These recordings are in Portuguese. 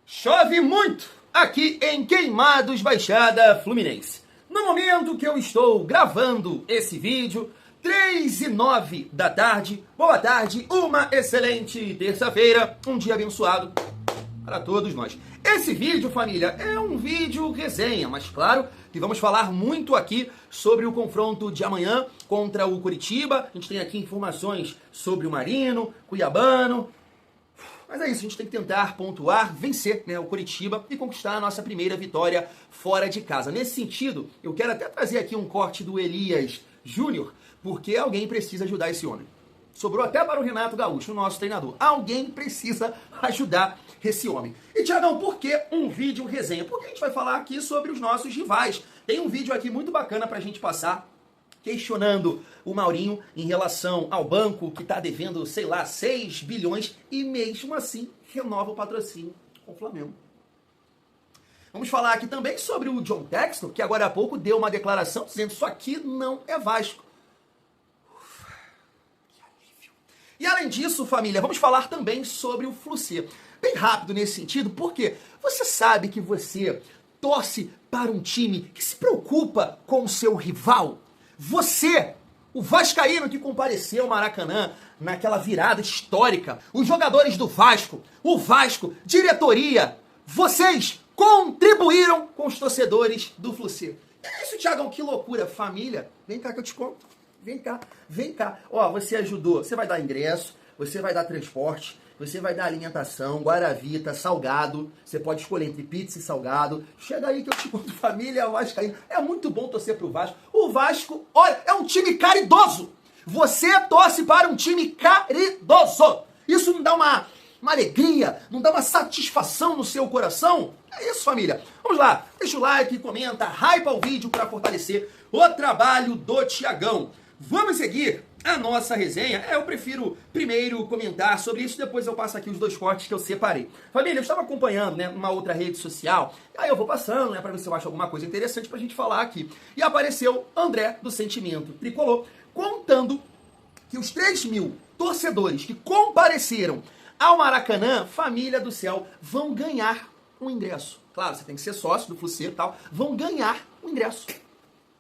Chove muito aqui em Queimados, Baixada Fluminense. No momento que eu estou gravando esse vídeo, 3h09 da tarde, boa tarde, uma excelente terça-feira, um dia abençoado para todos nós. Esse vídeo, família, é um vídeo resenha, mas claro que vamos falar muito aqui sobre o confronto de amanhã contra o Coritiba. A gente tem aqui informações sobre o Marino, Cuiabano. Mas é isso, a gente tem que tentar pontuar, vencer, né, o Coritiba e conquistar a nossa primeira vitória fora de casa. Nesse sentido, eu quero até trazer aqui um corte do Elias Júnior, porque alguém precisa ajudar esse homem. Sobrou até para o Renato Gaúcho, o nosso treinador. Alguém precisa ajudar esse homem. E, Thiagão, por que um vídeo resenha? Porque a gente vai falar aqui sobre os nossos rivais. Tem um vídeo aqui muito bacana para a gente passar, questionando o Maurinho em relação ao banco que está devendo, sei lá, 6 bilhões e mesmo assim renova o patrocínio com o Flamengo. Vamos falar aqui também sobre o John Textor, que agora há pouco deu uma declaração dizendo isso aqui não é Vasco. Ufa, que alívio. E além disso, família, vamos falar também sobre o Flu-C. Bem rápido nesse sentido, porque você sabe que você torce para um time que se preocupa com o seu rival? Você, o vascaíno que compareceu ao Maracanã naquela virada histórica, os jogadores do Vasco, o Vasco, diretoria, vocês contribuíram com os torcedores do Flu-C. É isso, Thiagão, que loucura. Família, vem cá que eu te conto. Vem cá. Ó, você ajudou, você vai dar ingresso, você vai dar transporte, você vai dar alimentação, guaravita, salgado. Você pode escolher entre pizza e salgado. Chega aí que eu te conto, família vascaína. É muito bom torcer pro Vasco. O Vasco, olha, é um time caridoso. Você torce para um time caridoso. Isso não dá uma alegria, não dá uma satisfação no seu coração? É isso, família. Vamos lá, deixa o like, comenta, hypa o vídeo para fortalecer o trabalho do Thiagão. Vamos seguir a nossa resenha. Eu prefiro primeiro comentar sobre isso, depois eu passo aqui os dois cortes que eu separei. Família, eu estava acompanhando, né, numa outra rede social, aí eu vou passando, né, para ver se eu acho alguma coisa interessante pra gente falar aqui. E apareceu André do Sentimento Tricolor, contando que os 3.000 torcedores que compareceram ao Maracanã, família do céu, vão ganhar um ingresso. Claro, você tem que ser sócio do Flu-C e tal, vão ganhar um ingresso.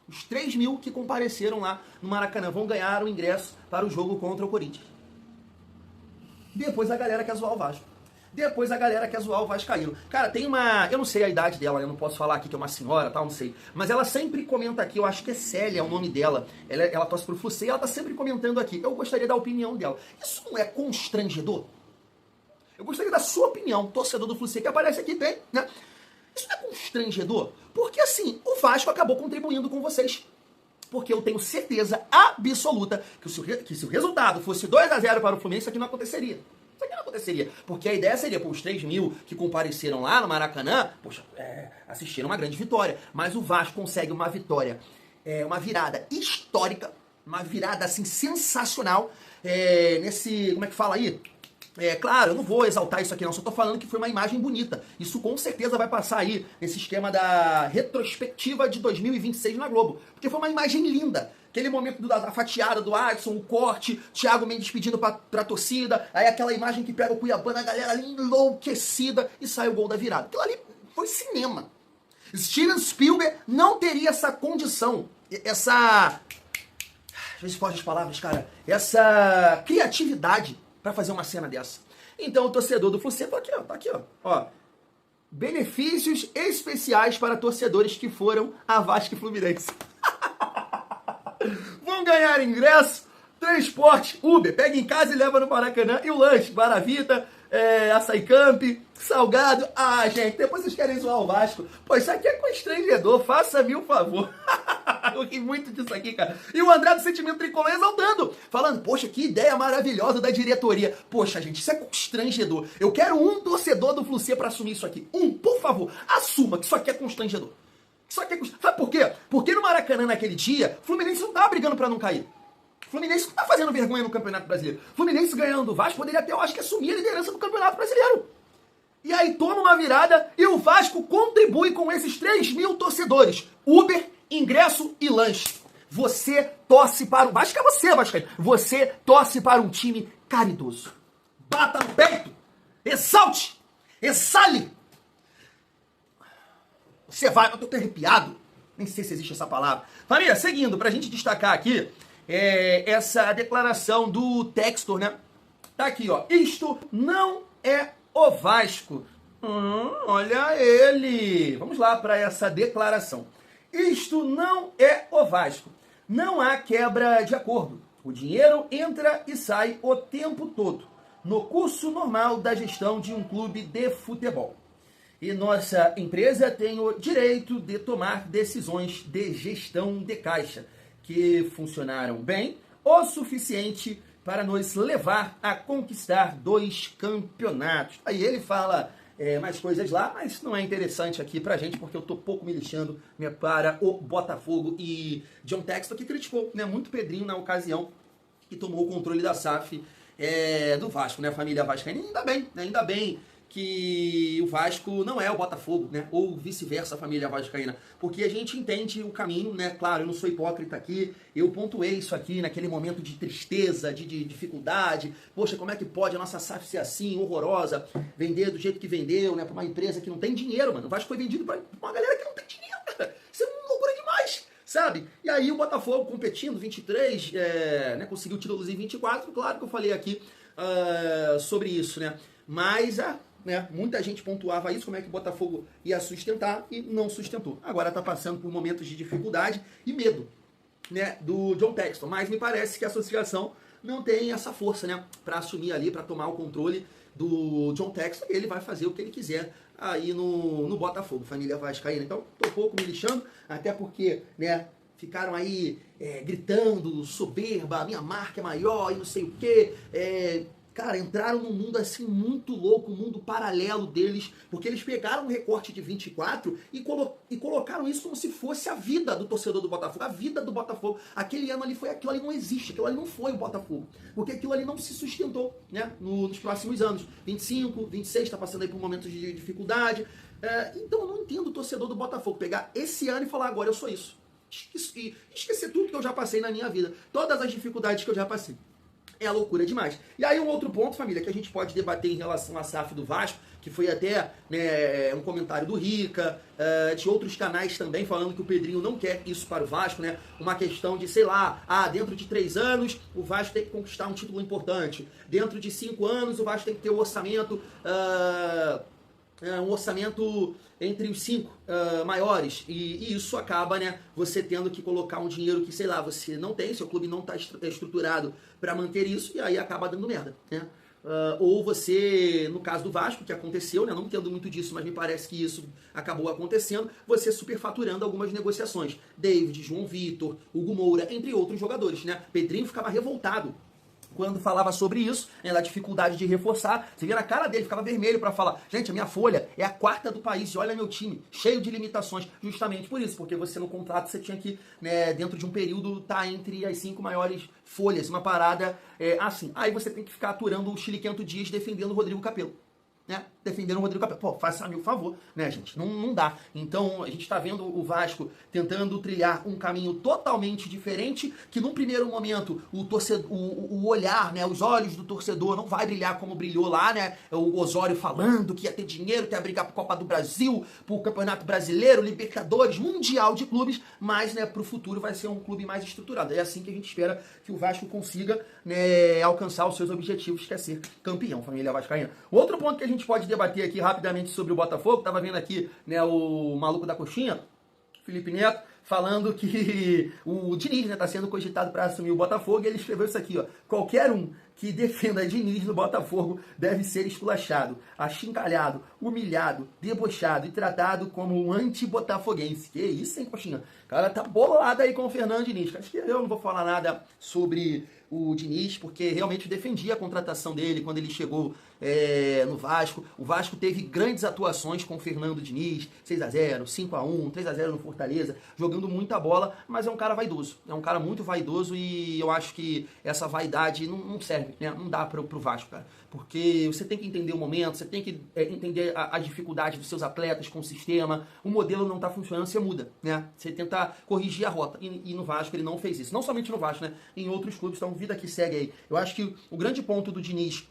Os 3.000 que compareceram lá no Maracanã vão ganhar o ingresso para o jogo contra o Corinthians. Depois a galera quer zoar o Vasco. Depois a galera quer zoar o Vascaíno. Cara, tem uma... Eu não sei a idade dela, eu não posso falar aqui que é uma senhora, tal, não sei. Mas ela sempre comenta aqui, eu acho que é Célia, é o nome dela. Ela torce pro Flu-C e ela tá sempre comentando aqui. Eu gostaria da opinião dela. Isso não é constrangedor? Eu gostaria da sua opinião, torcedor do Flu-C, que aparece aqui, tem, né? Isso não é constrangedor? Porque assim, o Vasco acabou contribuindo com vocês. Porque eu tenho certeza absoluta que se o resultado fosse 2-0 para o Fluminense, isso aqui não aconteceria. Isso aqui não aconteceria. Porque a ideia seria, pô, os 3.000 que compareceram lá no Maracanã, poxa, assistiram uma grande vitória. Mas o Vasco consegue uma vitória, uma virada histórica, uma virada assim sensacional, nesse, como é que fala aí? Claro, eu não vou exaltar isso aqui não, só tô falando que foi uma imagem bonita. Isso com certeza vai passar aí nesse esquema da retrospectiva de 2026 na Globo. Porque foi uma imagem linda. Aquele momento da fatiada do Adson, o corte, Thiago Mendes pedindo pra torcida, aí aquela imagem que pega o Cuiabano, a galera ali enlouquecida e sai o gol da virada. Aquilo ali foi cinema. Steven Spielberg não teria essa condição, essa... Às vezes foge as palavras, cara. Essa criatividade pra fazer uma cena dessa. Então o torcedor do Flu-C tá aqui, ó. Benefícios especiais para torcedores que foram a Vasco e Fluminense. Vão ganhar ingresso, transporte, Uber, pega em casa e leva no Maracanã, e o lanche, Guaravita, açaí camp, salgado. Ah, gente, depois vocês querem zoar o Vasco. Pô, isso aqui é constrangedor, faça-me um favor. Eu ri muito disso aqui, cara. E o André do Sentimento Tricolor exaltando, falando, poxa, que ideia maravilhosa da diretoria. Poxa, gente, isso é constrangedor. Eu quero um torcedor do Flu-C pra assumir isso aqui. Por favor, assuma que isso aqui é constrangedor. Isso aqui é constrangedor. Sabe por quê? Porque no Maracanã, naquele dia, o Fluminense não tava brigando pra não cair. O Fluminense não tá fazendo vergonha no Campeonato Brasileiro. O Fluminense ganhando o Vasco poderia até, eu acho que, assumir a liderança do Campeonato Brasileiro. E aí toma uma virada e o Vasco contribui com esses 3.000 torcedores. Uber, ingresso e lanche. Você torce para o... Acho que é você, Vascaíno. Você torce para um time caridoso. Bata no peito. Exalte. Exale Você vai, eu tô arrepiado. Nem sei se existe essa palavra. Família, seguindo, pra gente destacar aqui essa declaração do Textor, né? Tá aqui, ó. Isto não é o Vasco. Olha ele. Vamos lá para essa declaração. Isto não é o Vasco. Não há quebra de acordo. O dinheiro entra e sai o tempo todo, no curso normal da gestão de um clube de futebol. E nossa empresa tem o direito de tomar decisões de gestão de caixa que funcionaram bem o suficiente para nos levar a conquistar 2 campeonatos. Aí ele fala mais coisas lá, mas não é interessante aqui pra gente, porque eu tô pouco me lixando para o Botafogo. E John Textor que criticou, né, muito Pedrinho na ocasião que tomou o controle da SAF do Vasco, né, a família vascaína. Ainda bem que o Vasco não é o Botafogo, né? Ou vice-versa, a família vascaína. Porque a gente entende o caminho, né? Claro, eu não sou hipócrita aqui, eu pontuei isso aqui naquele momento de tristeza, de dificuldade. Poxa, como é que pode a nossa SAF ser assim, horrorosa, vender do jeito que vendeu, né? Pra uma empresa que não tem dinheiro, mano. O Vasco foi vendido pra uma galera que não tem dinheiro, cara. Isso é uma loucura demais, sabe? E aí o Botafogo competindo, 23, né? Conseguiu títulos em 24, claro que eu falei aqui sobre isso, né? Mas muita gente pontuava isso, como é que o Botafogo ia sustentar e não sustentou. Agora está passando por momentos de dificuldade e medo, né, do John Textor. Mas me parece que a associação não tem essa força, né, para assumir ali, para tomar o controle do John Textor. E ele vai fazer o que ele quiser aí no Botafogo, família vascaína. Então, tô pouco me lixando, até porque, né, ficaram aí gritando, soberba, a minha marca é maior e não sei o quê. Cara, entraram num mundo assim muito louco, um mundo paralelo deles, porque eles pegaram um recorte de 24 e colocaram isso como se fosse a vida do torcedor do Botafogo, a vida do Botafogo. Aquele ano ali aquilo ali não existe, aquilo ali não foi o Botafogo, porque aquilo ali não se sustentou, né, nos próximos anos. 25, 26, tá passando aí por momentos de dificuldade. Então eu não entendo o torcedor do Botafogo pegar esse ano e falar, agora eu sou isso. Esquecer tudo que eu já passei na minha vida, todas as dificuldades que eu já passei. É loucura demais. E aí um outro ponto, família, que a gente pode debater em relação à SAF do Vasco, que foi até, né, um comentário do Rica, de outros canais também falando que o Pedrinho não quer isso para o Vasco, né? Uma questão de, sei lá, dentro de 3 anos o Vasco tem que conquistar um título importante. Dentro de 5 anos o Vasco tem que ter um orçamento entre os 5 maiores, e isso acaba, né, você tendo que colocar um dinheiro que, sei lá, você não tem, seu clube não está estruturado para manter isso, e aí acaba dando merda, né? Ou você, no caso do Vasco, que aconteceu, né, não entendo muito disso, mas me parece que isso acabou acontecendo, você superfaturando algumas negociações. David, João Vitor, Hugo Moura, entre outros jogadores, né? Pedrinho ficava revoltado quando falava sobre isso, né, da dificuldade de reforçar. Você via na cara dele, ficava vermelho para falar, gente, a minha folha é a 4ª do país, e olha meu time, cheio de limitações, justamente por isso, porque você no contrato você tinha que, né, dentro de um período, tá entre as 5 maiores folhas, uma parada assim. Aí você tem que ficar aturando o Chiliquento Dias defendendo o Rodrigo Capello, né? Defendendo o Rodrigo Capello. Pô, faça-me o favor, né, gente? Não dá. Então, a gente tá vendo o Vasco tentando trilhar um caminho totalmente diferente, que num primeiro momento o olhar, né, os olhos do torcedor não vai brilhar como brilhou lá, né? O Osório falando que ia ter dinheiro, que ia brigar por Copa do Brasil, por Campeonato Brasileiro, Libertadores, Mundial de clubes, mas, né, pro futuro vai ser um clube mais estruturado. É assim que a gente espera que o Vasco consiga, né, alcançar os seus objetivos, que é ser campeão, família vascaína. Outro ponto que a gente pode debater aqui rapidamente sobre o Botafogo, tava vendo aqui, né, o maluco da coxinha, Felipe Neto, falando que o Diniz, né, tá sendo cogitado para assumir o Botafogo, e ele escreveu isso aqui, ó: qualquer um que defenda Diniz no Botafogo deve ser esculachado, achincalhado, humilhado, debochado e tratado como um anti-botafoguense. Que isso, hein, coxinha? O cara tá bolado aí com o Fernando Diniz. Acho que eu não vou falar nada sobre o Diniz, porque realmente defendi a contratação dele quando ele chegou no Vasco. O Vasco teve grandes atuações com o Fernando Diniz, 6-0, 5-1, 3-0 no Fortaleza, jogando muita bola, mas é um cara vaidoso. É um cara muito vaidoso, e eu acho que essa vaidade não serve, né? Não dá pro Vasco, cara. Porque você tem que entender o momento, você tem que entender a dificuldade dos seus atletas com o sistema. O modelo não tá funcionando, você muda, né? Você tenta corrigir a rota. E no Vasco ele não fez isso. Não somente no Vasco, né? Em outros clubes. Então, vida que segue aí. Eu acho que o grande ponto do Diniz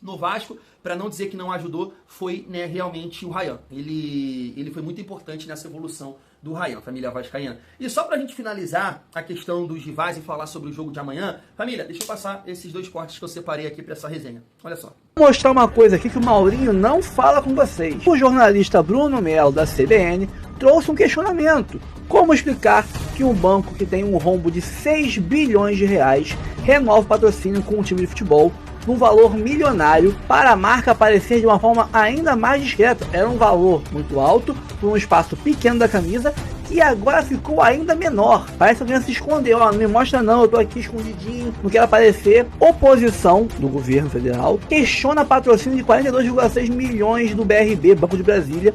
no Vasco, para não dizer que não ajudou, foi, né, realmente o Ryan. Ele foi muito importante nessa evolução do Ryan, família vascaína. E só pra gente finalizar a questão dos rivais e falar sobre o jogo de amanhã, família, deixa eu passar esses 2 cortes que eu separei aqui pra essa resenha. Olha só. Vou mostrar uma coisa aqui que o Maurinho não fala com vocês. O jornalista Bruno Melo, da CBN, trouxe um questionamento. Como explicar que um banco que tem um rombo de 6 bilhões de reais renova o patrocínio com um time de futebol num valor milionário para a marca aparecer de uma forma ainda mais discreta? Era um valor muito alto por um espaço pequeno da camisa e agora ficou ainda menor. Parece que alguém se escondeu. Ó, não me mostra não, eu tô aqui escondidinho, não quero aparecer. Oposição do governo federal questiona patrocínio de 42,6 milhões do BRB, Banco de Brasília,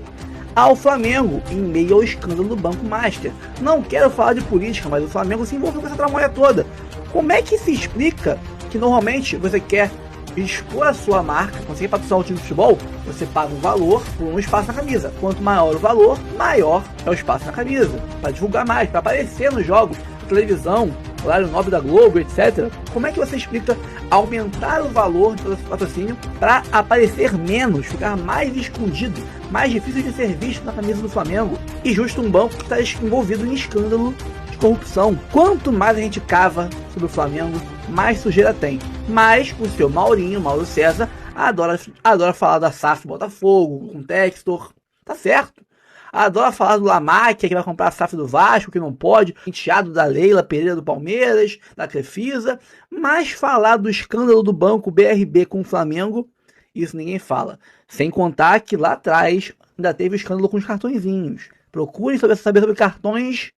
ao Flamengo, em meio ao escândalo do Banco Master. Não quero falar de política, mas o Flamengo se envolveu com essa tramóia toda. Como é que se explica que normalmente você quer expor a sua marca, quando você quer patrocinar um time de futebol, você paga um valor por um espaço na camisa. Quanto maior o valor, maior é o espaço na camisa. Para divulgar mais, para aparecer nos jogos, televisão, horário nobre da Globo, etc. Como é que você explica aumentar o valor do patrocínio para aparecer menos, ficar mais escondido, mais difícil de ser visto na camisa do Flamengo, e justo um banco que está envolvido em escândalo de corrupção? Quanto mais a gente cava sobre o Flamengo, mais sujeira tem. Mas o seu Maurinho, Mauro César, adora falar da SAF do Botafogo, com o Textor, tá certo. Adora falar do Lamáquia, que vai comprar a SAF do Vasco, que não pode, enteado da Leila Pereira do Palmeiras, da Crefisa, mas falar do escândalo do banco BRB com o Flamengo, isso ninguém fala. Sem contar que lá atrás ainda teve o escândalo com os cartõezinhos. Procurem saber sobre cartões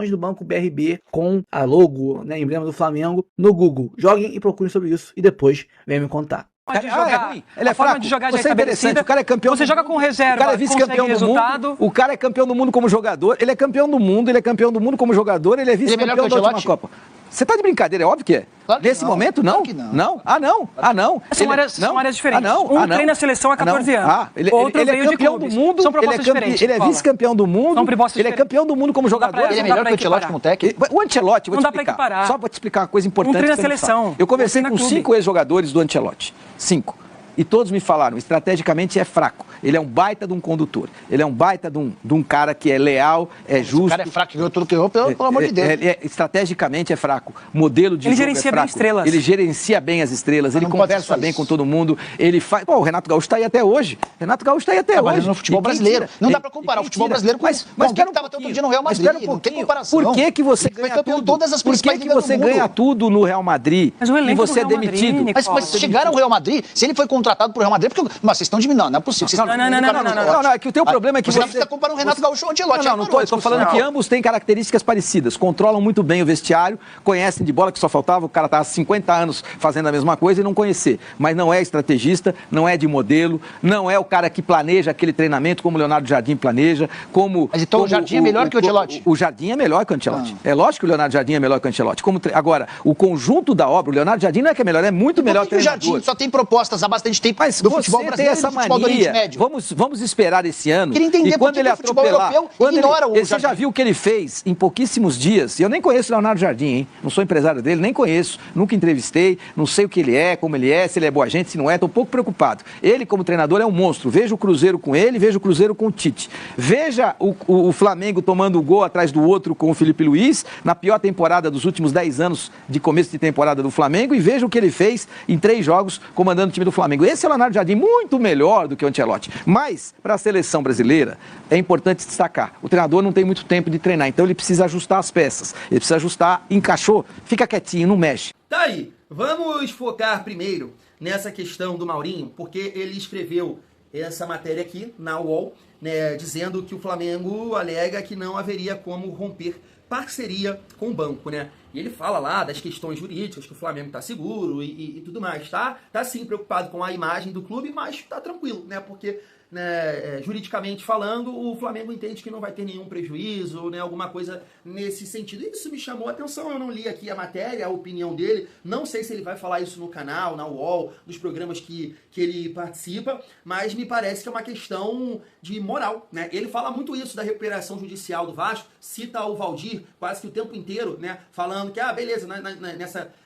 do banco BRB com a logo, né, emblema do Flamengo, no Google. Joguem e procurem sobre isso e depois venham me contar. De jogar, é ruim. Ele é forma fraco. de jogar Você é interessante. O cara é campeão. Você joga com reserva. O cara é vice-campeão do mundo. O cara é campeão do mundo como jogador. Ele é campeão do mundo. Ele é campeão do mundo como jogador. Ele é vice-campeão da última Copa. Você tá de brincadeira, é óbvio que é. Claro que Nesse não. momento, não. Claro que não. Não? Ah, não. Ah, não. São áreas diferentes. Um treina a seleção há 14 anos. Ele é campeão do mundo. São propostas diferentes. Ele é vice-campeão do mundo. São propostas ele é campeão do mundo como jogador. Ele é melhor que o Ancelotti como técnico. O Ancelotti, vou te Não dá pra explicar. equiparar. Só pra te explicar uma coisa importante. treina a que você não seleção. sabe. Eu conversei Treina com clube. 5 ex-jogadores do Ancelotti. 5. E todos me falaram, estrategicamente é fraco. Ele é um baita de um condutor. Ele é um baita de um cara que é leal, é justo. O cara é fraco, viu tudo que errou, pelo amor de Deus. Estrategicamente é fraco. Modelo de Ele jogo gerencia é bem fraco. estrelas. Ele gerencia bem as estrelas. Ele não pode conversa ser bem isso. com todo mundo. Ele faz... Pô, o Renato Gaúcho está aí até hoje. Renato Gaúcho está aí até Trabalhando hoje. no futebol E quem brasileiro. tira? Não dá E- pra comparar e o quem futebol tira? brasileiro com mas alguém espera que tava pouquinho. todo dia no Real Mas Madrid. espera um Não tem pouquinho. comparação. Por que você Ele foi ganha campeão de tudo? todas as Por principais que ligas do você mundo. ganha tudo no Real Madrid Mas o e elenco você é do Real Madrid, demitido? Nicola. Mas chegaram ao Real Madrid, se ele foi contratado pro Real Madrid, porque. Mas vocês estão diminuindo, não é possível. Vocês Não, é que o teu problema é que você você... está comparando o Renato Gaúcho com o Ancelotti. Não, eu tô falando que ambos têm características parecidas. Controlam muito bem o vestiário, conhecem de bola, que só faltava o cara estar há 50 anos fazendo a mesma coisa e não conhecer. Mas não é estrategista, não é de modelo, não é o cara que planeja aquele treinamento como o Leonardo Jardim planeja, como... Mas então o Jardim é melhor que o Ancelotti? O Jardim é melhor que o Ancelotti. É lógico que o Leonardo Jardim é melhor que o Ancelotti. Agora, o conjunto da obra, o Leonardo Jardim não é que é melhor, é muito melhor Por que o Jardim só tem propostas há bastante tempo mas do você futebol tem brasileiro essa e do futebol do Oriente mania. Médio? Vamos esperar esse ano. Queria entender e por quando que ele o futebol atropelar, europeu quando ignora o você Jardim. já viu o que ele fez em pouquíssimos dias? E eu nem conheço o Leonardo Jardim, hein? Não sou empresário dele, nem conheço. Nunca entrevistei, não sei o que ele é, como ele é, se ele é boa gente, se não é. Estou um pouco preocupado. Ele, como treinador, é um monstro. Veja o Cruzeiro com ele, veja o Cruzeiro com o Tite. Veja o Flamengo tomando gol atrás do outro com o Felipe Luiz, na pior temporada dos últimos 10 anos de começo de temporada do Flamengo, e veja o que ele fez em 3 jogos comandando o time do Flamengo. Esse é o Leonardo Jardim, muito melhor do que o Ancelotti. Mas, para a seleção brasileira, é importante destacar. O treinador não tem muito tempo de treinar, então ele precisa ajustar as peças. Ele precisa ajustar, encaixou, fica quietinho, não mexe. Tá aí, vamos focar primeiro nessa questão do Maurinho, porque ele escreveu essa matéria aqui na UOL, né, dizendo que o Flamengo alega que não haveria como romper parceria com o banco, né? E ele fala lá das questões jurídicas, que o Flamengo tá seguro e tudo mais, tá? Tá sim preocupado com a imagem do clube, mas tá tranquilo, né? Porque, né, juridicamente falando, o Flamengo entende que não vai ter nenhum prejuízo, né, alguma coisa nesse sentido. Isso me chamou a atenção, eu não li aqui a matéria, a opinião dele, não sei se ele vai falar isso no canal, na UOL, nos programas que ele participa, mas me parece que é uma questão de moral, né? Ele fala muito isso da recuperação judicial do Vasco, cita o Valdir quase que o tempo inteiro, né, falando que, beleza,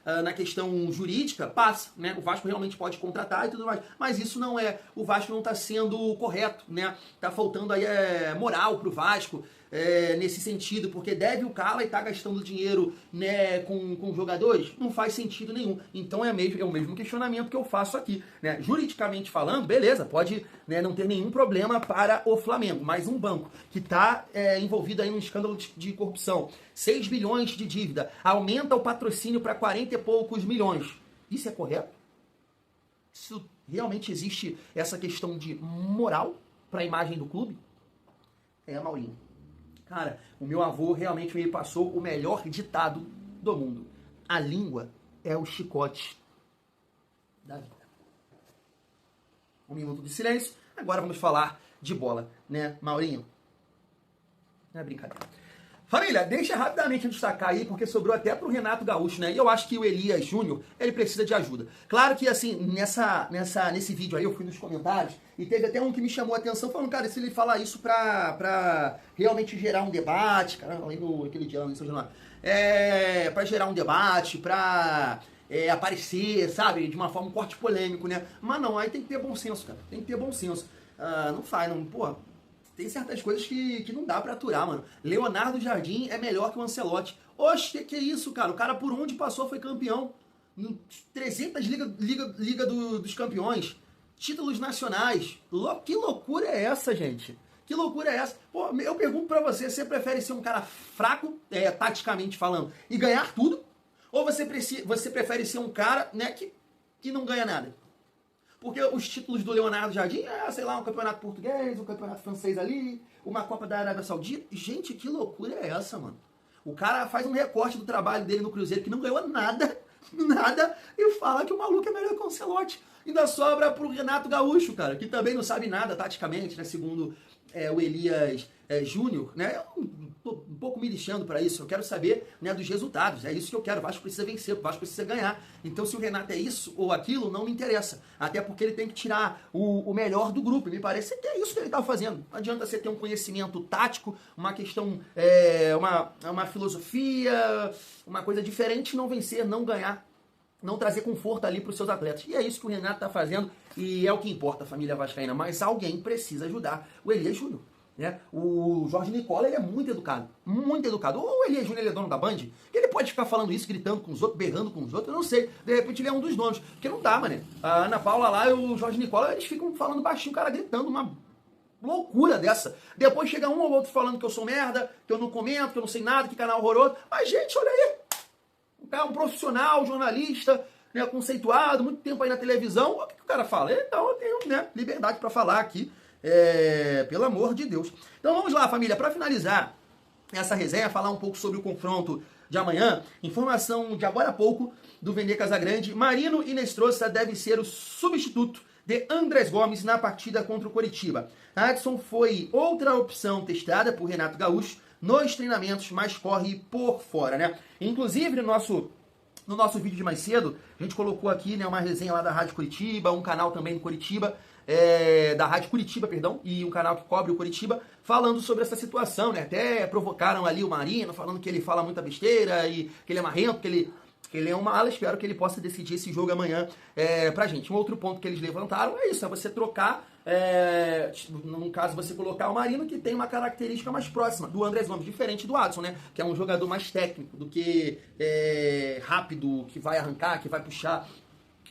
na questão jurídica, passa, né? O Vasco realmente pode contratar e tudo mais, mas isso não é, o Vasco não está sendo correto, né? Tá faltando aí moral pro Vasco, nesse sentido, porque deve o cara e tá gastando dinheiro, né, com jogadores, não faz sentido nenhum. Então é o mesmo questionamento que eu faço aqui, né? Juridicamente falando, beleza, pode, né, não ter nenhum problema para o Flamengo, mas um banco que está envolvido aí num escândalo de corrupção, 6 bilhões de dívida, aumenta o patrocínio para 40 e poucos milhões. Isso é correto? Isso realmente existe essa questão de moral para a imagem do clube? Maurinho. Cara, o meu avô realmente me passou o melhor ditado do mundo. A língua é o chicote da vida. Um minuto de silêncio. Agora vamos falar de bola, né, Maurinho? Não é brincadeira. Família, deixa rapidamente eu destacar aí, porque sobrou até pro Renato Gaúcho, né? E eu acho que o Elias Júnior, ele precisa de ajuda. Claro que, assim, nesse vídeo aí, eu fui nos comentários, e teve até um que me chamou a atenção, falando, cara, se ele falar isso pra realmente gerar um debate, cara, aquele dia lá no São Januário, pra gerar um debate, pra aparecer, sabe, de uma forma, um corte polêmico, né? Mas não, aí tem que ter bom senso, cara, tem que ter bom senso. Não faz, não, porra. Tem certas coisas que não dá pra aturar, mano. Leonardo Jardim é melhor que o Ancelotti. Oxe, que isso, cara? O cara por onde passou foi campeão. 300 Liga dos Campeões. Títulos nacionais. Que loucura é essa, gente? Que loucura é essa? Pô, eu pergunto pra você prefere ser um cara fraco, taticamente falando, e ganhar tudo? Ou você prefere ser um cara, né, que não ganha nada? Porque os títulos do Leonardo Jardim sei lá, um campeonato português, um campeonato francês ali, uma Copa da Arábia Saudita. Gente, que loucura é essa, mano? O cara faz um recorte do trabalho dele no Cruzeiro, que não ganhou nada, e fala que o maluco é melhor que o Ancelotti. Ainda sobra pro Renato Gaúcho, cara, que também não sabe nada taticamente, né, segundo o Elias Júnior, né? Eu tô um pouco me lixando para isso, eu quero saber, né, dos resultados, é isso que eu quero. O Vasco precisa vencer, o Vasco precisa ganhar. Então se o Renato é isso ou aquilo, não me interessa, até porque ele tem que tirar o melhor do grupo, e me parece que é isso que ele tá fazendo. Não adianta você ter um conhecimento tático, uma questão, uma filosofia, uma coisa diferente, não vencer, não ganhar, não trazer conforto ali para os seus atletas. E é isso que o Renato tá fazendo, e é o que importa, a família vascaína. Mas alguém precisa ajudar o Elias Júnior, né? O Jorge Nicola, ele é muito educado, muito educado. Ou o Elias Júnior, ele é dono da Band, que ele pode ficar falando isso, gritando com os outros, berrando com os outros, eu não sei. De repente ele é um dos donos, porque não dá, mané. A Ana Paula lá e o Jorge Nicola, eles ficam falando baixinho, o cara gritando uma loucura dessa. Depois chega um ou outro falando que eu sou merda, que eu não comento, que eu não sei nada, que canal horroroso. Mas, gente, olha aí. O cara é um profissional, jornalista, né, conceituado, muito tempo aí na televisão. O que o cara fala? Então eu tenho, né, liberdade para falar aqui, pelo amor de Deus. Então vamos lá, família, para finalizar essa resenha, falar um pouco sobre o confronto de amanhã. Informação de agora há pouco do Vene Casagrande: Marino Inestrosa deve ser o substituto de Andrés Gomes na partida contra o Coritiba. Adson foi outra opção testada por Renato Gaúcho nos treinamentos, mas corre por fora, né? Inclusive, no nosso vídeo de mais cedo, a gente colocou aqui, né, uma resenha lá da Rádio Curitiba, um canal também do Curitiba, da Rádio Curitiba, perdão, e um canal que cobre o Curitiba, falando sobre essa situação, né? Até provocaram ali o Marino, falando que ele fala muita besteira, e que ele é marrento, que ele é uma ala. Espero que ele possa decidir esse jogo amanhã pra gente. Um outro ponto que eles levantaram é isso, é você trocar, no caso você colocar o Marino, que tem uma característica mais próxima do Andrés Gomes, diferente do Adson, né, que é um jogador mais técnico do que rápido, que vai arrancar, que vai puxar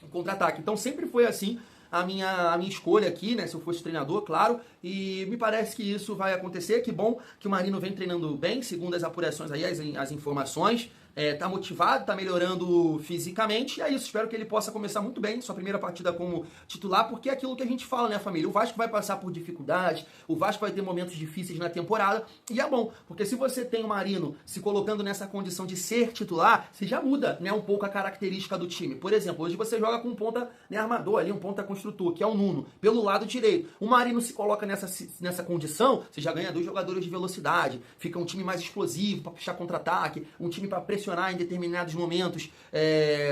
o contra-ataque. Então sempre foi assim a minha escolha aqui, né, se eu fosse treinador, claro, e me parece que isso vai acontecer. Que bom que o Marino vem treinando bem, segundo as apurações aí, as informações, tá motivado, tá melhorando fisicamente, e é isso. Espero que ele possa começar muito bem sua primeira partida como titular, porque é aquilo que a gente fala, né, família? O Vasco vai passar por dificuldades, o Vasco vai ter momentos difíceis na temporada, e é bom, porque se você tem o Marino se colocando nessa condição de ser titular, você já muda, né, um pouco a característica do time. Por exemplo, hoje você joga com um ponta, né, armador ali, um ponta construtor, que é o Nuno, pelo lado direito. O Marino se coloca nessa condição, você já ganha 2 jogadores de velocidade, fica um time mais explosivo para puxar contra-ataque, um time para pressionar em determinados momentos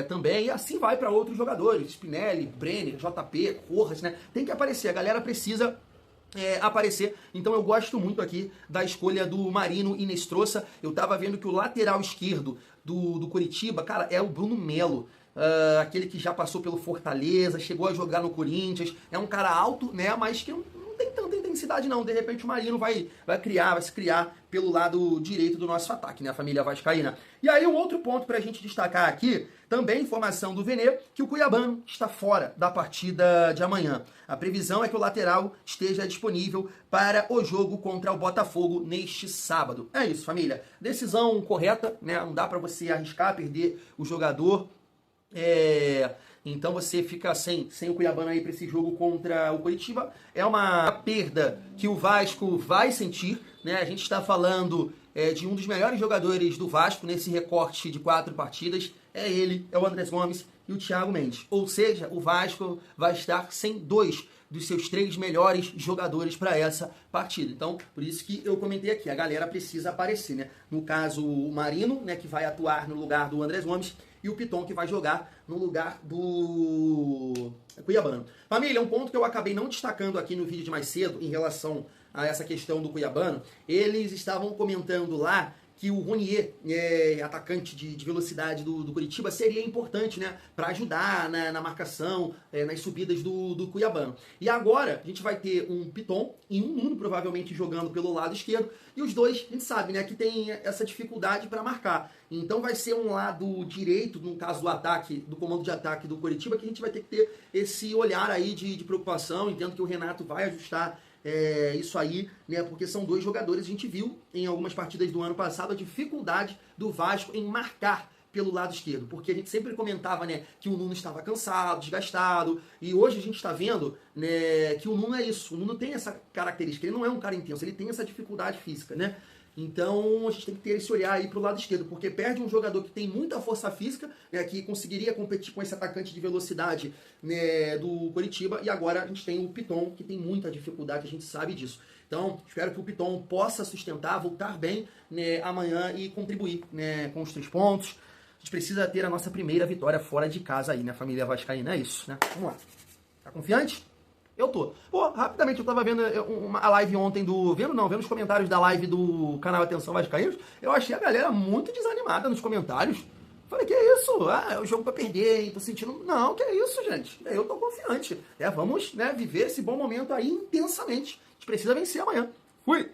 também, e assim vai para outros jogadores, Spinelli, Brenner, JP, Rojas, né? Tem que aparecer, a galera precisa aparecer. Então eu gosto muito aqui da escolha do Marino Inestrosa. Eu tava vendo que o lateral esquerdo do Coritiba, cara, é o Bruno Melo. Aquele que já passou pelo Fortaleza, chegou a jogar no Corinthians. É um cara alto, né, mas que não tem tanta intensidade não. De repente o Marino vai se criar pelo lado direito do nosso ataque, né, a família vascaína. E aí um outro ponto pra gente destacar aqui, também informação do Venê, que o Cuiabano está fora da partida de amanhã. A previsão é que o lateral esteja disponível para o jogo contra o Botafogo neste sábado. É isso, família. Decisão correta, né, não dá pra você arriscar, perder o jogador. Então você fica sem o Cuiabano aí para esse jogo contra o Coritiba. É uma perda que o Vasco vai sentir, né? A gente está falando de um dos melhores jogadores do Vasco nesse recorte de 4 partidas. É ele, é o Andrés Gomes e o Thiago Mendes. Ou seja, o Vasco vai estar sem 2 dos seus 3 melhores jogadores para essa partida. Então, por isso que eu comentei aqui, a galera precisa aparecer, né? No caso, o Marino, né, que vai atuar no lugar do Andrés Gomes, e o Piton, que vai jogar no lugar do Cuiabano. Família, um ponto que eu acabei não destacando aqui no vídeo de mais cedo, em relação a essa questão do Cuiabano, eles estavam comentando lá que o Ronier, atacante de velocidade do Coritiba, seria importante, né, para ajudar na marcação, nas subidas do Cuiabano. E agora a gente vai ter um Piton e um Nuno provavelmente jogando pelo lado esquerdo, e os dois, a gente sabe, né, que tem essa dificuldade para marcar. Então vai ser um lado direito, no caso do ataque, do comando de ataque do Coritiba, que a gente vai ter que ter esse olhar aí de preocupação. Entendo que o Renato vai ajustar isso aí, né? Porque são 2 jogadores. A gente viu em algumas partidas do ano passado a dificuldade do Vasco em marcar pelo lado esquerdo, porque a gente sempre comentava, né, que o Nuno estava cansado, desgastado, e hoje a gente está vendo, né, que o Nuno é isso. O Nuno tem essa característica, ele não é um cara intenso, ele tem essa dificuldade física, né? Então a gente tem que ter esse olhar aí pro lado esquerdo, porque perde um jogador que tem muita força física, né, que conseguiria competir com esse atacante de velocidade, né, do Coritiba, e agora a gente tem o Piton, que tem muita dificuldade, a gente sabe disso. Então espero que o Piton possa sustentar, voltar bem, né, amanhã e contribuir, né, com os 3 pontos. A gente precisa ter a nossa primeira vitória fora de casa aí, né, família vascaína, é isso, né? Vamos lá. Tá confiante? Eu tô. Pô, rapidamente, eu tava vendo a live ontem vendo os comentários da live do canal Atenção Vascaínos, eu achei a galera muito desanimada nos comentários. Falei, que é isso? É o jogo pra perder, hein? Tô sentindo... Não, que é isso, gente? Eu tô confiante. Vamos, né, viver esse bom momento aí intensamente. A gente precisa vencer amanhã. Fui!